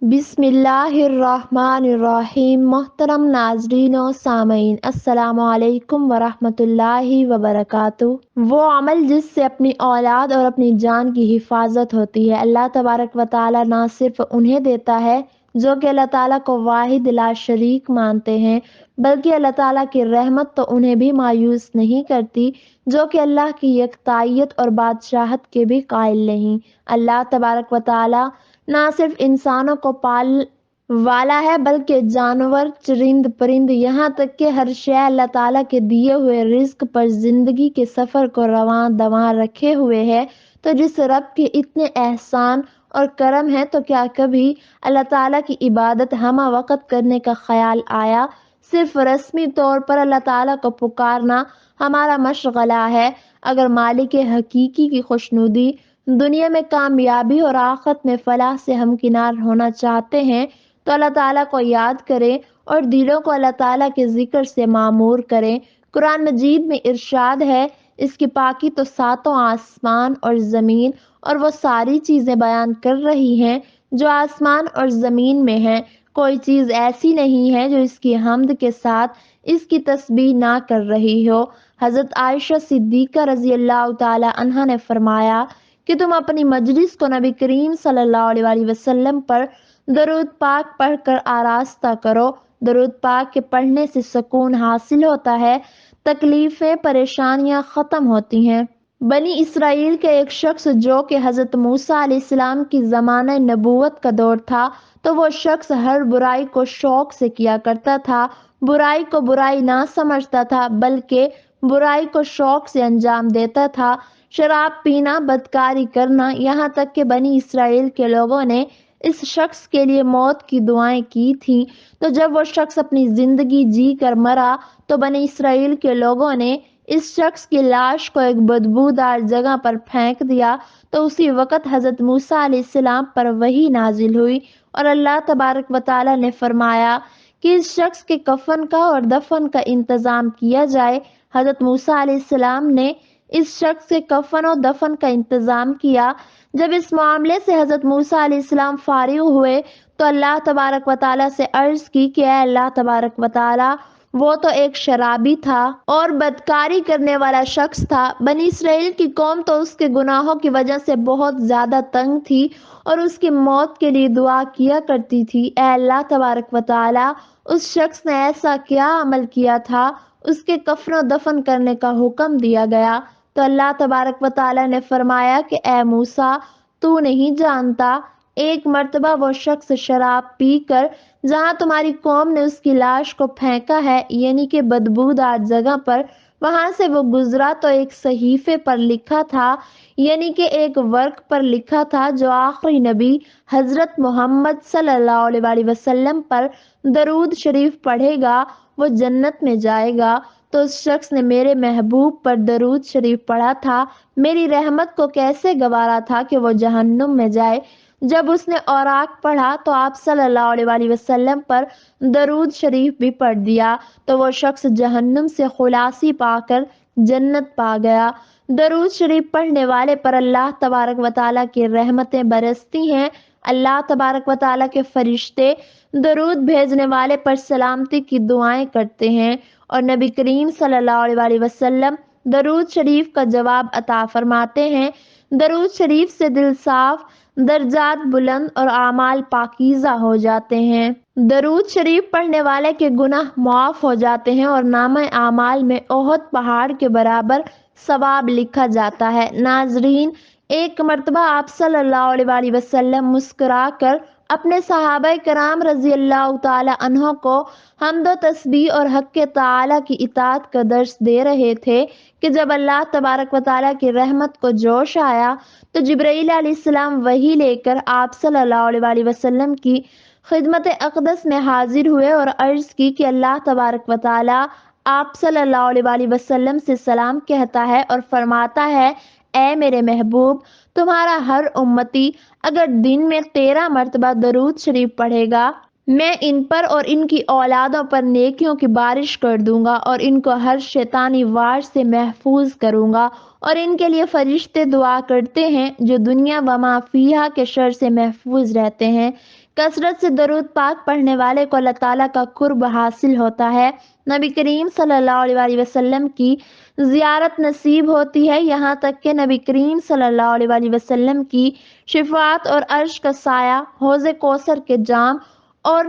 بسم اللہ الرحمن الرحیم۔ محترم ناظرین و سامعین، السلام علیکم ورحمۃ اللہ وبرکاتہ۔ وہ عمل جس سے اپنی اولاد اور اپنی جان کی حفاظت ہوتی ہے، اللہ تبارک و تعالیٰ نہ صرف انہیں دیتا ہے جو کہ اللہ تعالیٰ کو واحد لا شریک مانتے ہیں، بلکہ اللہ تعالیٰ کی رحمت تو انہیں بھی مایوس نہیں کرتی جو کہ اللہ کی یکتائیت اور بادشاہت کے بھی قائل نہیں۔ اللہ تبارک و تعالیٰ نہ صرف انسانوں کو پال والا ہے بلکہ جانور، چرند پرند، یہاں تک کہ ہر شے اللہ تعالیٰ کے دیے ہوئے رزق پر زندگی کے سفر کو رواں دواں رکھے ہوئے ہے۔ تو جس رب کے اتنے احسان اور کرم ہے، تو کیا کبھی اللہ تعالیٰ کی عبادت ہمہ وقت کرنے کا خیال آیا؟ صرف رسمی طور پر اللہ تعالیٰ کو پکارنا ہمارا مشغلہ ہے۔ اگر مالک حقیقی کی خوشنودی، دنیا میں کامیابی اور آخرت میں فلاح سے ہمکنار ہونا چاہتے ہیں تو اللہ تعالیٰ کو یاد کریں اور دلوں کو اللہ تعالیٰ کے ذکر سے معمور کریں۔ قرآن مجید میں ارشاد ہے، اس کی پاکی تو ساتوں آسمان اور زمین اور وہ ساری چیزیں بیان کر رہی ہیں جو آسمان اور زمین میں ہیں۔ کوئی چیز ایسی نہیں ہے جو اس کی حمد کے ساتھ اس کی تسبیح نہ کر رہی ہو۔ حضرت عائشہ صدیقہ رضی اللہ تعالی عنہا نے فرمایا کہ تم اپنی مجلس کو نبی کریم صلی اللہ علیہ وسلم پر درود پاک پڑھ کر آراستہ کرو۔ درود پاک کے پڑھنے سے سکون حاصل ہوتا ہے، تکلیفیں، پریشانیاں ختم ہوتی ہیں۔ بنی اسرائیل کے ایک شخص جو کہ حضرت موسیٰ علیہ السلام کی زمانہ نبوت کا دور تھا، تو وہ شخص ہر برائی کو شوق سے کیا کرتا تھا، برائی کو برائی نہ سمجھتا تھا بلکہ برائی کو شوق سے انجام دیتا تھا۔ شراب پینا، بدکاری کرنا، یہاں تک کہ بنی اسرائیل کے لوگوں نے اس شخص کے لیے موت کی دعائیں کی تھیں۔ تو جب وہ شخص اپنی زندگی جی کر مرا تو بنی اسرائیل کے لوگوں نے اس شخص کی لاش کو ایک بدبودار جگہ پر پھینک دیا۔ تو اسی وقت حضرت موسیٰ علیہ السلام پر وحی نازل ہوئی اور اللہ تبارک و تعالیٰ نے فرمایا کہ اس شخص کے کفن کا اور دفن کا انتظام کیا جائے۔ حضرت موسیٰ علیہ السلام نے اس شخص کے کفن و دفن کا انتظام کیا۔ جب اس معاملے سے حضرت موسیٰ علیہ السلام فارغ ہوئے تو اللہ تبارک و تعالیٰ سے عرض کی کہ اے اللہ تبارک و تعالیٰ، وہ تو ایک شرابی تھا اور بدکاری کرنے والا شخص تھا۔ بنی اسرائیل کی قوم تو اس کے گناہوں کی وجہ سے بہت زیادہ تنگ تھی اور اس کی موت کے لیے دعا کیا کرتی تھی۔ اے اللہ تبارک و تعالیٰ، اس شخص نے ایسا کیا عمل کیا تھا؟ اس کے کفن و دفن کرنے کا حکم دیا گیا۔ تو اللہ تبارک و تعالیٰ نے فرمایا کہ اے موسیٰ، تو نہیں جانتا، ایک مرتبہ وہ شخص شراب پی کر جہاں تمہاری قوم نے اس کی لاش کو پھینکا ہے، یعنی کہ بدبودار جگہ پر، وہاں سے وہ گزرا تو ایک صحیفے پر لکھا تھا، یعنی کہ ایک ورق پر لکھا تھا جو آخری نبی حضرت محمد صلی اللہ علیہ وسلم پر درود شریف پڑھے گا وہ جنت میں جائے گا۔ تو اس شخص نے میرے محبوب پر درود شریف پڑھا تھا، میری رحمت کو کیسے گوارا تھا کہ وہ جہنم میں جائے؟ جب اس نے اوراق پڑھا تو آپ صلی اللہ علیہ وسلم پر درود شریف بھی پڑھ دیا، تو وہ شخص جہنم سے خلاصی پا کر جنت پا گیا۔ درود شریف پڑھنے والے پر اللہ تبارک و تعالیٰ کی رحمتیں برستی ہیں۔ اللہ تبارک و تعالیٰ کے فرشتے درود بھیجنے والے پر سلامتی کی دعائیں کرتے ہیں اور نبی کریم صلی اللہ علیہ وسلم درود شریف کا جواب عطا فرماتے ہیں۔ درود شریف سے دل صاف، درجات بلند اور اعمال پاکیزہ ہو جاتے ہیں۔ درود شریف پڑھنے والے کے گناہ معاف ہو جاتے ہیں اور نامہ اعمال میں احد پہاڑ کے برابر ثواب لکھا جاتا ہے۔ ناظرین، ایک مرتبہ آپ صلی اللہ علیہ وسلم مسکرا کر اپنے صحابہ کرام رضی اللہ تعالی عنہ کو حمد و تسبیح اور حق تعالی کی اطاعت کا درس دے رہے تھے کہ جب اللہ تبارک و تعالیٰ کی رحمت کو جوش آیا تو جبرائیل علیہ السلام وحی لے کر آپ صلی اللہ علیہ وسلم کی خدمت اقدس میں حاضر ہوئے اور عرض کی کہ اللہ تبارک و تعالیٰ آپ صلی اللہ علیہ وسلم سے سلام کہتا ہے اور فرماتا ہے، اے میرے محبوب، تمہارا ہر امتی اگر دن میں 13 مرتبہ درود شریف پڑھے گا، میں ان پر اور ان کی اولادوں پر نیکیوں کی بارش کر دوں گا اور ان کو ہر شیطانی وار سے محفوظ کروں گا، اور ان کے لیے فرشتے دعا کرتے ہیں جو دنیا و ما فیہا کے شر سے محفوظ رہتے ہیں۔ کثرت سے درود پاک پڑھنے والے کو اللہ تعالیٰ کا قرب حاصل ہوتا ہے۔ نبی کریم صلی اللہ علیہ وآلہ وسلم کی زیارت نصیب ہوتی ہے، یہاں تک کہ نبی کریم صلی اللہ علیہ وآلہ وسلم کی شفاعت اور عرش کا سایہ، حوض کوثر کے جام اور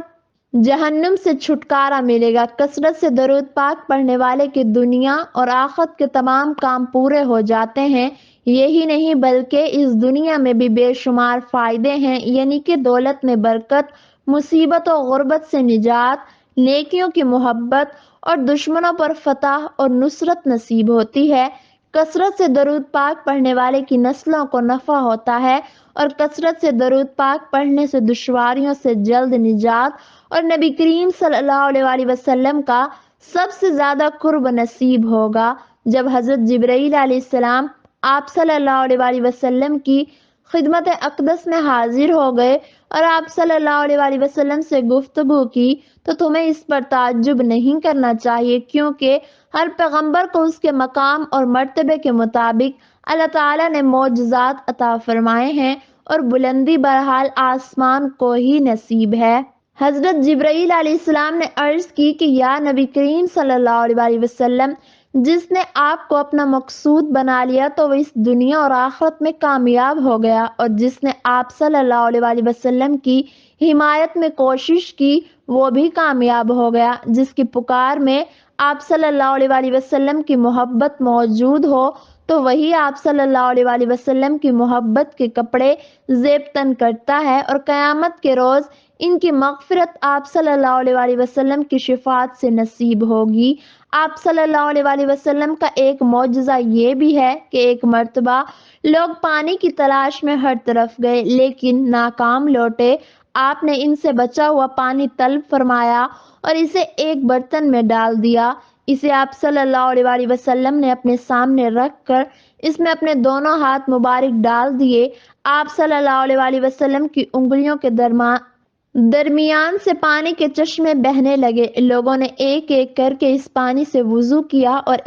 جہنم سے چھٹکارا ملے گا۔ کثرت سے درود پاک پڑھنے والے کی دنیا اور آخرت کے تمام کام پورے ہو جاتے ہیں۔ یہی نہیں بلکہ اس دنیا میں بھی بے شمار فائدے ہیں، یعنی کہ دولت میں برکت، مصیبت و غربت سے نجات، نیکیوں کی محبت اور دشمنوں پر فتح اور نصرت نصیب ہوتی ہے۔ کثرت سے درود پاک پڑھنے والے کی نسلوں کو نفع ہوتا ہے اور کثرت سے درود پاک پڑھنے سے دشواریوں سے جلد نجات اور نبی کریم صلی اللہ علیہ وآلہ وسلم کا سب سے زیادہ قرب نصیب ہوگا۔ جب حضرت جبرائیل علیہ السلام آپ صلی اللہ علیہ وآلہ وسلم کی خدمت اقدس میں حاضر ہو گئے اور آپ صلی اللہ علیہ وآلہ وسلم سے گفتگو کی تو تمہیں اس پر تعجب نہیں کرنا چاہیے، کیونکہ ہر پیغمبر کو اس کے مقام اور مرتبے کے مطابق اللہ تعالیٰ نے معجزات عطا فرمائے ہیں اور بلندی بہرحال آسمان کو ہی نصیب ہے۔ حضرت جبرائیل علیہ السلام نے عرض کی کہ یا نبی کریم صلی اللہ علیہ وآلہ وسلم، جس نے آپ کو اپنا مقصود بنا لیا تو وہ اس دنیا اور آخرت میں کامیاب ہو گیا، اور جس نے آپ صلی اللہ علیہ وآلہ وسلم کی حمایت میں کوشش کی وہ بھی کامیاب ہو گیا۔ جس کی پکار میں آپ صلی اللہ علیہ وآلہ وسلم کی محبت موجود ہو تو وہی آپ صلی اللہ علیہ وآلہ وسلم کی محبت کے کپڑے زیب تن کرتا ہے، اور قیامت کے روز ان کی مغفرت آپ صلی اللہ علیہ وآلہ وسلم کی شفاعت سے نصیب ہوگی۔ آپ صلی اللہ علیہ وآلہ وسلم کا ایک معجزہ یہ بھی ہے کہ ایک مرتبہ لوگ پانی کی تلاش میں ہر طرف گئے لیکن ناکام لوٹے۔ آپ نے ان سے بچا ہوا پانی طلب فرمایا اور اسے ایک برتن میں ڈال دیا۔ اسے آپ صلی اللہ علیہ وآلہ وسلم نے اپنے سامنے رکھ کر اس میں اپنے دونوں ہاتھ مبارک ڈال دیے۔ آپ صلی اللہ علیہ وآلہ وسلم کی انگلیوں کے درمیان سے پانی کے چشمے بہنے لگے۔ لوگوں نے ایک ایک کر کے اس پانی سے وضو کیا اور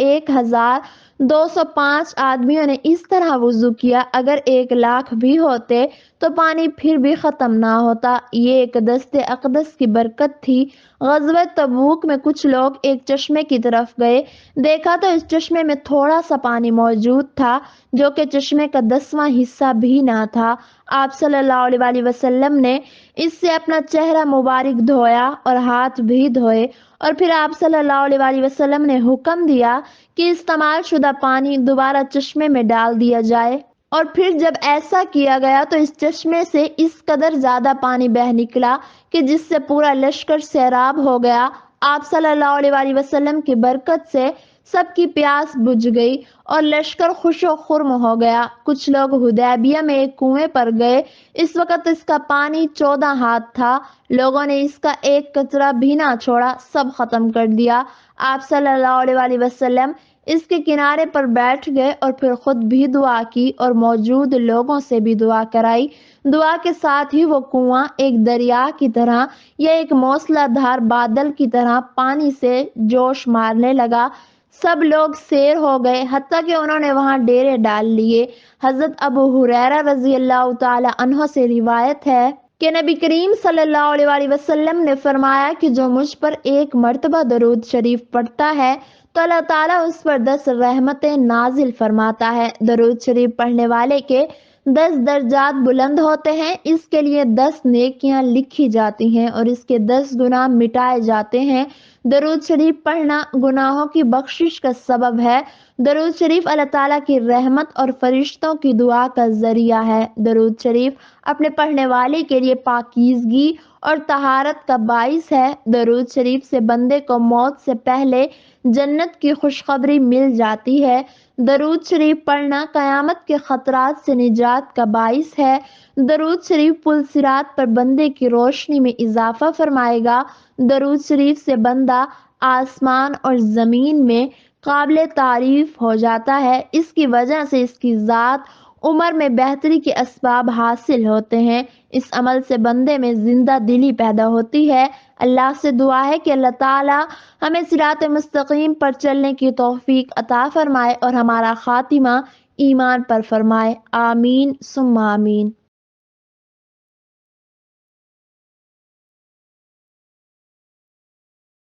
1205 آدمیوں نے اس طرح وضو کیا، اگر 1,00,000 بھی ہوتے تو پانی پھر بھی ختم نہ ہوتا۔ یہ ایک دست اقدس کی برکت تھی۔ غزوہ تبوک میں کچھ لوگ ایک چشمے کی طرف گئے، دیکھا تو اس چشمے میں تھوڑا سا پانی موجود تھا جو کہ چشمے کا 10واں حصہ بھی نہ تھا۔ آپ صلی اللہ علیہ وآلہ وسلم نے اس سے اپنا چہرہ مبارک دھویا اور ہاتھ بھی دھوئے، اور پھر آپ صلی اللہ علیہ وآلہ وسلم نے حکم دیا کہ استعمال شدہ پانی دوبارہ چشمے میں ڈال دیا جائے، اور پھر جب ایسا کیا گیا تو اس چشمے سے اس قدر زیادہ پانی بہہ نکلا کہ جس سے پورا لشکر سیراب ہو گیا۔ آپ صلی اللہ علیہ وآلہ وسلم کی برکت سے سب کی پیاس بجھ گئی اور لشکر خوش و خرم ہو گیا۔ کچھ لوگ حدیبیہ میں ایک کنویں پر گئے، اس وقت اس کا پانی 14 ہاتھ تھا، لوگوں نے اس کا ایک قطرہ بھی نہ چھوڑا، سب ختم کر دیا۔ آپ صلی اللہ علیہ وآلہ وسلم اس کے کنارے پر بیٹھ گئے اور پھر خود بھی دعا کی اور موجود لوگوں سے بھی دعا کرائی۔ دعا کے ساتھ ہی وہ کنواں ایک دریا کی طرح یا ایک موسلا دھار بادل کی طرح پانی سے جوش مارنے لگا۔ سب لوگ سیر ہو گئے، حتیٰ کہ انہوں نے وہاں ڈیرے ڈال لیے۔ حضرت ابو ہریرہ رضی اللہ تعالی عنہ سے روایت ہے کہ نبی کریم صلی اللہ علیہ وآلہ وسلم نے فرمایا کہ جو مجھ پر ایک مرتبہ درود شریف پڑھتا ہے تو اللہ تعالیٰ اس پر 10 رحمتیں نازل فرماتا ہے۔ درود شریف پڑھنے والے کے 10 درجات بلند ہوتے ہیں، اس کے لیے 10 نیکیاں لکھی جاتی ہیں اور اس کے 10 گناہ مٹائے جاتے ہیں۔ درود شریف پڑھنا گناہوں کی بخشش کا سبب ہے۔ درود شریف اللہ تعالیٰ کی رحمت اور فرشتوں کی دعا کا ذریعہ ہے۔ درود شریف اپنے پڑھنے والے کے لیے پاکیزگی اور طہارت کا باعث ہے۔ درود شریف سے بندے کو موت سے پہلے جنت کی خوشخبری مل جاتی ہے۔ درود شریف پڑھنا قیامت کے خطرات سے نجات کا باعث ہے۔ درود شریف پل صراط پر بندے کی روشنی میں اضافہ فرمائے گا۔ درود شریف سے بندہ آسمان اور زمین میں قابل تعریف ہو جاتا ہے، اس کی وجہ سے اس کی ذات عمر میں بہتری کے اسباب حاصل ہوتے ہیں۔ اس عمل سے بندے میں زندہ دلی پیدا ہوتی ہے۔ اللہ سے دعا ہے کہ اللہ تعالی ہمیں صراط مستقیم پر چلنے کی توفیق عطا فرمائے اور ہمارا خاتمہ ایمان پر فرمائے۔ آمین ثم آمین۔